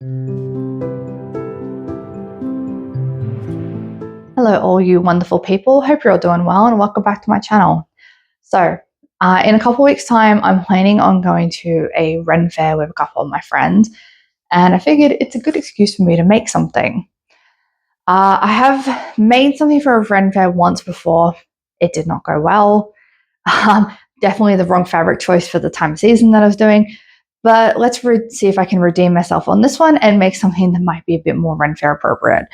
Hello all you wonderful people, hope you're all doing well and welcome back to my channel. So in a couple of weeks time I'm planning on going to a Ren Fair with a couple of my friends, and I figured it's a good excuse for me to make something. I have made something for a Ren Fair once before. It did not go well. Definitely the wrong fabric choice for the time of season that I was doing, but let's see if I can redeem myself on this one and make something that might be a bit more Ren Fair appropriate.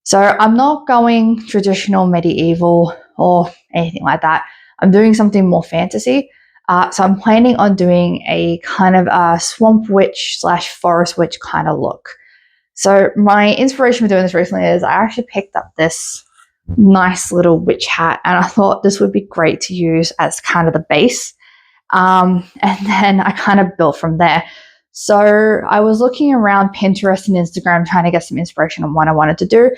So I'm not going traditional medieval or anything like that. I'm doing something more fantasy. So I'm planning on doing a kind of a swamp witch / forest witch kind of look. So my inspiration for doing this recently is I actually picked up this nice little witch hat, and I thought this would be great to use as kind of the base. And then I kind of built from there. So I was looking around Pinterest and Instagram trying to get some inspiration on what I wanted to do.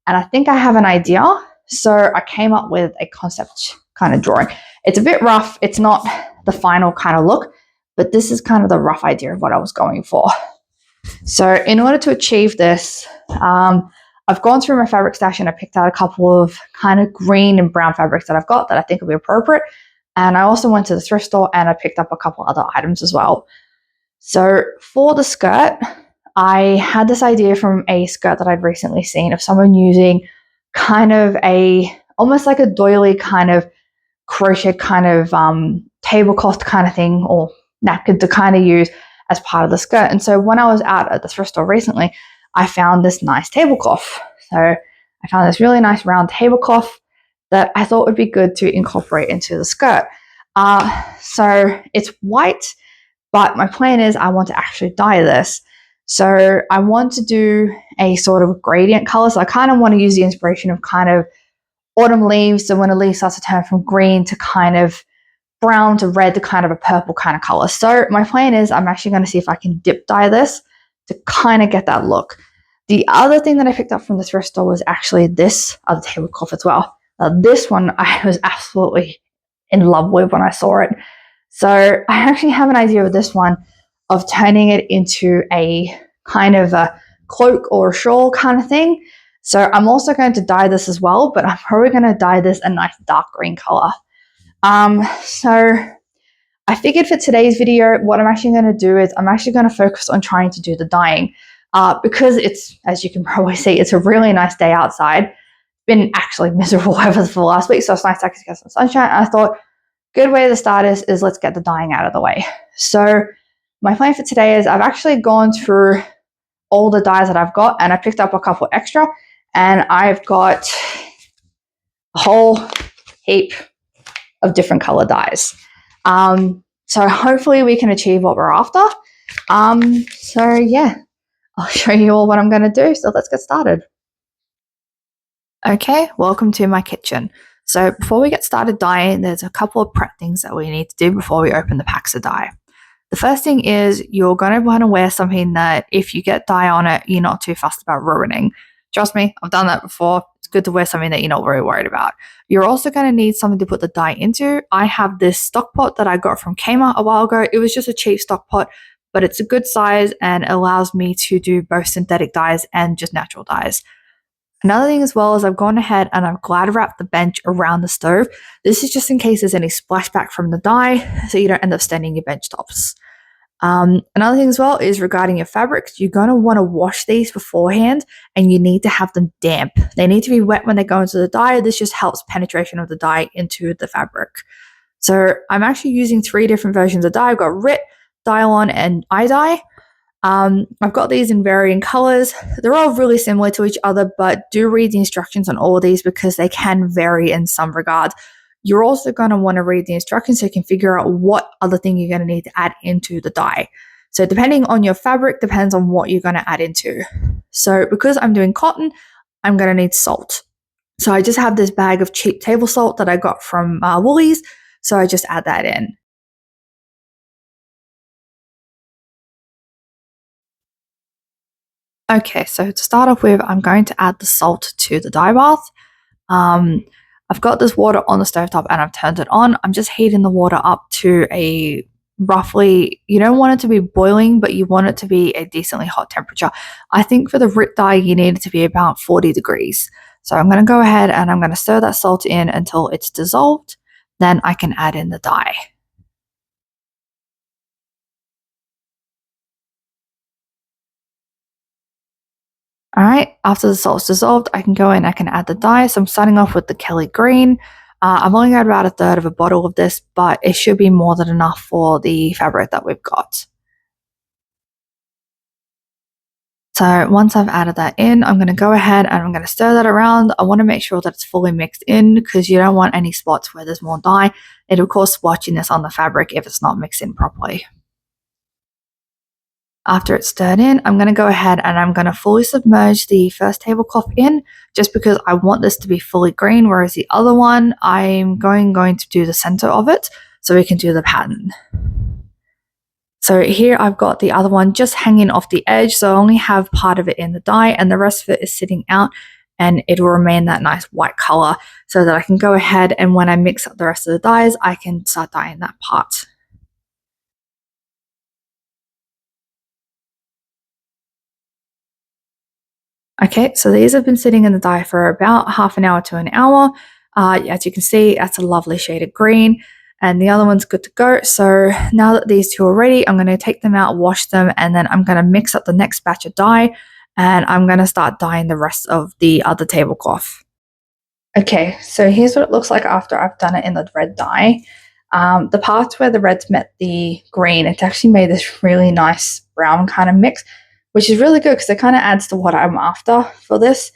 And I think I have an idea. So I came up with a concept kind of drawing. It's a bit rough. It's not the final kind of look, but this is kind of the rough idea of what I was going for. So in order to achieve this, I've gone through my fabric stash and I picked out a couple of kind of green and brown fabrics that I've got that I think will be appropriate. And I also went to the thrift store and I picked up a couple other items as well. So for the skirt, I had this idea from a skirt that I'd recently seen of someone using kind of almost like a doily kind of crochet kind of tablecloth kind of thing or napkin to kind of use as part of the skirt. And so when I was out at the thrift store recently, I found this nice tablecloth. So I found this really nice round tablecloth that I thought would be good to incorporate into the skirt. So it's white, but my plan is I want to actually dye this. So I want to do a sort of gradient color. So I kind of want to use the inspiration of kind of autumn leaves. So when a leaf starts to turn from green to kind of brown to red to kind of a purple kind of color. So my plan is I'm actually going to see if I can dip dye this to kind of get that look. The other thing that I picked up from the thrift store was actually this other tablecloth as well. This one I was absolutely in love with when I saw it. So I actually have an idea with this one of turning it into a kind of a cloak or a shawl kind of thing. So I'm also going to dye this as well, but I'm probably going to dye this a nice dark green color. So I figured for today's video, what I'm actually going to do is I'm actually going to focus on trying to do the dyeing because it's, as you can probably see, it's a really nice day outside. It's been actually miserable weather for the last week, so it's nice to actually get some sunshine. And I thought, good way to start is let's get the dyeing out of the way. So my plan for today is I've actually gone through all the dyes that I've got and I picked up a couple extra, and I've got a whole heap of different color dyes. So hopefully we can achieve what we're after. So yeah, I'll show you all what I'm going to do. So let's get started. Okay, welcome to my kitchen. So before we get started dyeing, there's a couple of prep things that we need to do before we open the packs of dye. The first thing is you're going to want to wear something that if you get dye on it, you're not too fussed about ruining. Trust me, I've done that before. It's good to wear something that you're not very worried about. You're also going to need something to put the dye into. I have this stock pot that I got from Kmart a while ago. It was just a cheap stock pot, but it's a good size and allows me to do both synthetic dyes and just natural dyes. Another thing as well is I've gone ahead and I've glad wrapped the bench around the stove. This is just in case there's any splashback from the dye, so you don't end up staining your bench tops. Another thing as well is regarding your fabrics, you're going to want to wash these beforehand and you need to have them damp. They need to be wet when they go into the dye. This just helps penetration of the dye into the fabric. So I'm actually using 3 different versions of dye. I've got RIT, Dye-On, and iDye. I've got these in varying colors. They're all really similar to each other, but do read the instructions on all of these because they can vary in some regards. You're also going to want to read the instructions so you can figure out what other thing you're going to need to add into the dye. So depending on your fabric, depends on what you're going to add into. So because I'm doing cotton, I'm going to need salt. So I just have this bag of cheap table salt that I got from Woolies. So I just add that in. Okay, so to start off with, I'm going to add the salt to the dye bath. I've got this water on the stovetop and I've turned it on. I'm just heating the water up to a roughly, you don't want it to be boiling, but you want it to be a decently hot temperature. I think for the root dye, you need it to be about 40 degrees. So I'm going to go ahead and I'm going to stir that salt in until it's dissolved. Then I can add in the dye. All right, after the salt's dissolved, I can go in, I can add the dye. So I'm starting off with the Kelly Green. I've only got about a third of a bottle of this, but it should be more than enough for the fabric that we've got. So once I've added that in, I'm going to go ahead and I'm going to stir that around. I want to make sure that it's fully mixed in because you don't want any spots where there's more dye. It'll cause splotchiness on the fabric if it's not mixed in properly. After it's stirred in, I'm going to go ahead and I'm going to fully submerge the first tablecloth in just because I want this to be fully green, whereas the other one, I'm going to do the center of it so we can do the pattern. So here I've got the other one just hanging off the edge, so I only have part of it in the dye and the rest of it is sitting out, and it will remain that nice white color so that I can go ahead and when I mix up the rest of the dyes, I can start dyeing that part. Okay, so these have been sitting in the dye for about half an hour to an hour. As you can see, that's a lovely shade of green, and the other one's good to go. So now that these two are ready, I'm going to take them out, wash them, and then I'm going to mix up the next batch of dye, and I'm going to start dyeing the rest of the other tablecloth. Okay, so here's what it looks like after I've done it in the red dye. The parts where the reds met the green, it's actually made this really nice brown kind of mix, which is really good because it kind of adds to what I'm after for this.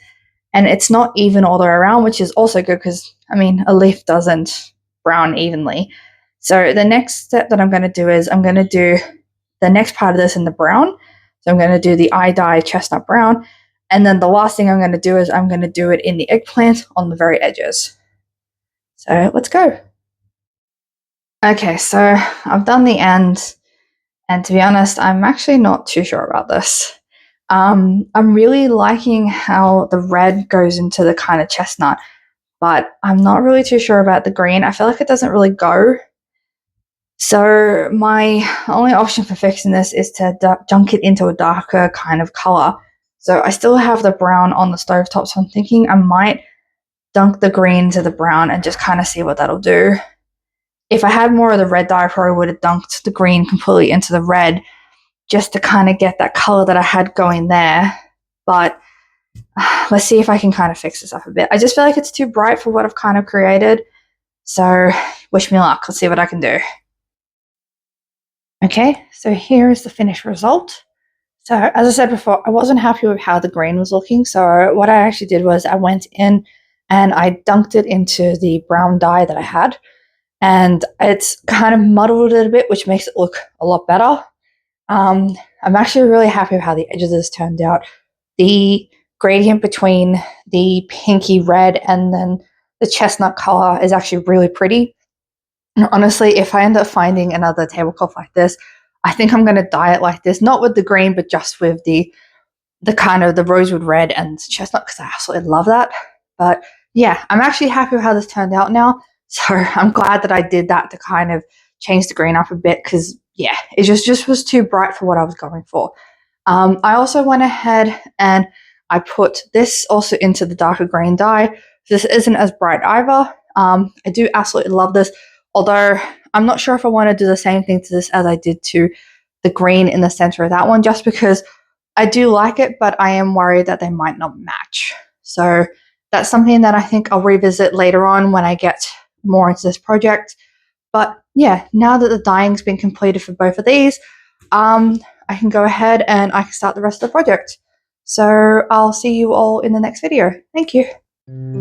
And it's not even all the way around, which is also good because, I mean, a leaf doesn't brown evenly. So the next step that I'm going to do is I'm going to do the next part of this in the brown. So I'm going to do the eye dye chestnut brown. And then the last thing I'm going to do is I'm going to do it in the eggplant on the very edges. So let's go. Okay, so I've done the end. And to be honest, I'm actually not too sure about this. I'm really liking how the red goes into the kind of chestnut, but I'm not really too sure about the green. I feel like it doesn't really go. So my only option for fixing this is to dunk it into a darker kind of color. So I still have the brown on the stovetop, so I'm thinking I might dunk the green to the brown and just kind of see what that'll do. If I had more of the red dye, I probably would have dunked the green completely into the red just to kind of get that color that I had going there. But let's see if I can kind of fix this up a bit. I just feel like it's too bright for what I've kind of created. So wish me luck. Let's see what I can do. Okay, so here is the finished result. So as I said before, I wasn't happy with how the green was looking. So what I actually did was I went in and I dunked it into the brown dye that I had. And it's kind of muddled it a bit, which makes it look a lot better. I'm actually really happy with how the edges of this turned out. The gradient between the pinky red and then the chestnut color is actually really pretty. And honestly, if I end up finding another tablecloth like this, I think I'm going to dye it like this, not with the green, but just with the kind of the rosewood red and chestnut, because I absolutely love that. But yeah, I'm actually happy with how this turned out now. So I'm glad that I did that to kind of change the green up a bit because, yeah, it just was too bright for what I was going for. I also went ahead and I put this also into the darker green dye. This isn't as bright either. I do absolutely love this, although I'm not sure if I want to do the same thing to this as I did to the green in the center of that one, just because I do like it, but I am worried that they might not match. So that's something that I think I'll revisit later on when I get more into this project. But yeah, now that the dyeing's been completed for both of these, I can go ahead and I can start the rest of the project. So I'll see you all in the next video. Thank you.